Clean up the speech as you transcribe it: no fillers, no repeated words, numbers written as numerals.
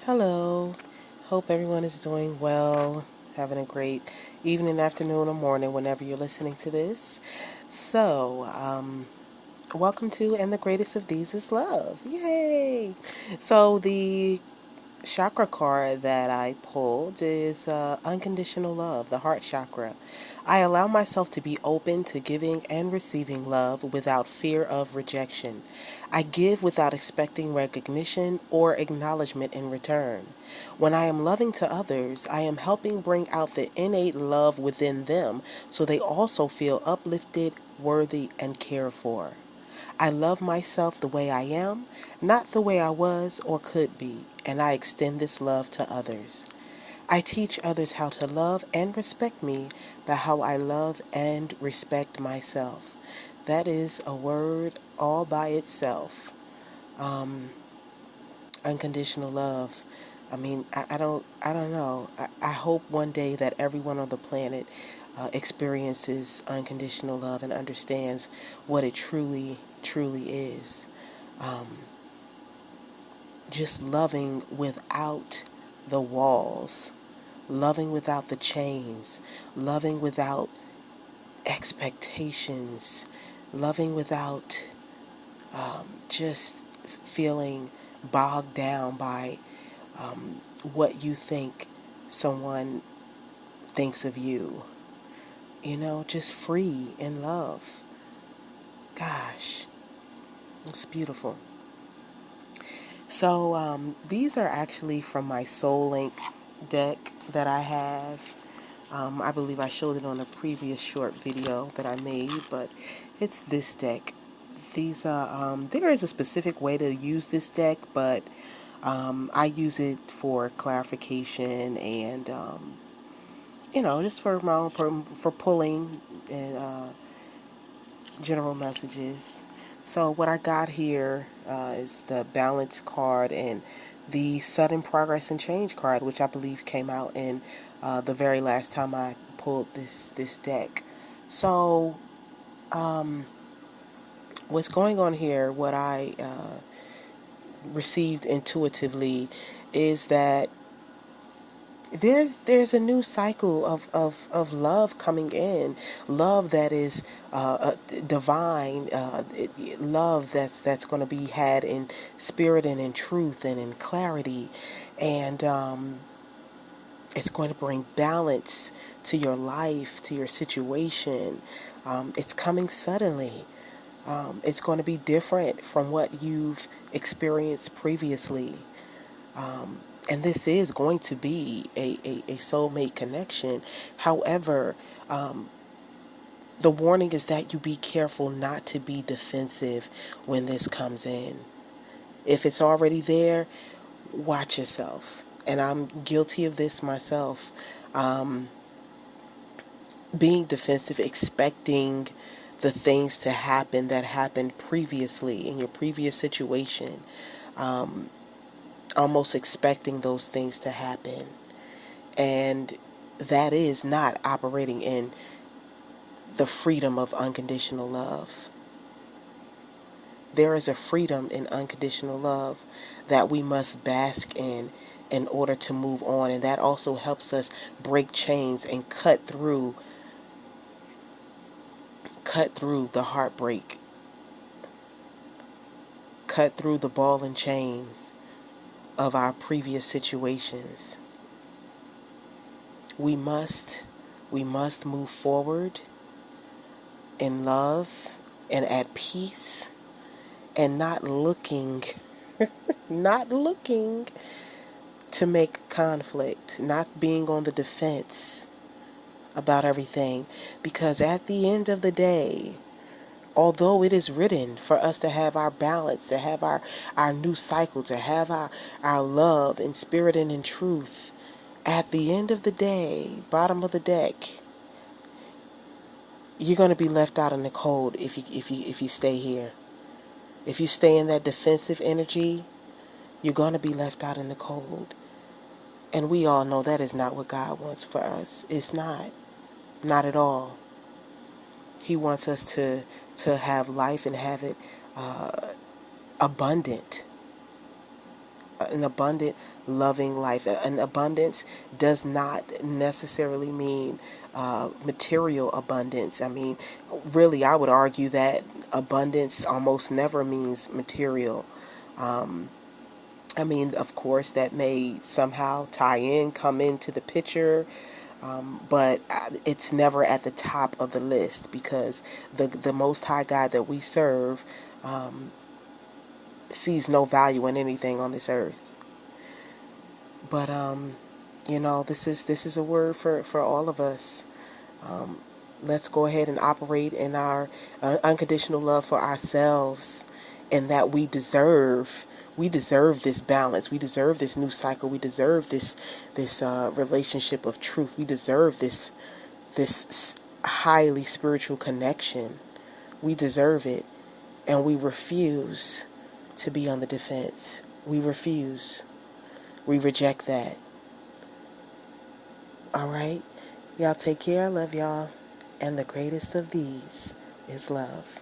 Hello. Hope everyone is doing well, having a great evening, afternoon, or morning whenever you're listening to this. Welcome to And the Greatest of These is Love. Yay! So, the chakra card that I pulled is Unconditional Love, the heart chakra. I allow myself to be open to giving and receiving love without fear of rejection. I give without expecting recognition or acknowledgement in return. When I am loving to others, I am helping bring out the innate love within them so they also feel uplifted, worthy, and cared for. I love myself the way I am, not the way I was or could be, and I extend this love to others. I teach others how to love and respect me by how I love and respect myself. That is a word all by itself. Um, Unconditional love. I don't know. I hope one day that everyone on the planet experiences unconditional love and understands what it truly, truly is. Um, just loving without the walls, loving without the chains, loving without expectations, loving without just feeling bogged down by what you think someone thinks of you. Just free in love. Gosh, it's beautiful. So, these are actually from my Soul Link deck that I have. I believe I showed it on a previous short video that I made, but it's this deck. There is a specific way to use this deck, but I use it for clarification and, just for my own, for pulling and general messages. So what I got here is the balance card and the sudden progress and change card, which I believe came out in the very last time I pulled this deck. So what's going on here, what I received intuitively, is that there's a new cycle of love coming in, love that is divine, love that's going to be had in spirit and in truth and in clarity, and it's going to bring balance to your life, to your situation. It's coming suddenly. It's going to be different from what you've experienced previously. And this is going to be a soulmate connection. However, the warning is that you be careful not to be defensive when this comes in. If it's already there, watch yourself. And I'm guilty of this myself. Um, Being defensive, expecting the things to happen that happened previously in your previous situation, almost expecting those things to happen. And that is not operating in the freedom of unconditional love. There is a freedom in unconditional love that we must bask in order to move on. And that also helps us break chains and cut through the heartbreak, cut through the ball and chains of our previous situations. We must we must move forward in love and at peace and not looking to make conflict, not being on the defense about everything. Because at the end of the day, although it is written for us to have our balance, to have our new cycle, to have our love in spirit and in truth, at the end of the day, bottom of the deck, you're going to be left out in the cold if you stay here. If you stay in that defensive energy, you're going to be left out in the cold. And we all know that is not what God wants for us. It's not. Not at all. He wants us to have life and have it abundant. an abundant, loving life. An abundance does not necessarily mean material abundance. I mean, really, I would argue that abundance almost never means material. I mean, of course, that may somehow come into the picture, but it's never at the top of the list, because the Most High God that we serve sees no value in anything on this earth. But this is a word for all of us. Let's go ahead and operate in our unconditional love for ourselves, and that we deserve this balance. We deserve this new cycle. We deserve this relationship of truth. We deserve this highly spiritual connection. We deserve it, and we refuse to be on the defense. We refuse. We reject that. All right? Y'all take care. I love y'all. And the greatest of these is love.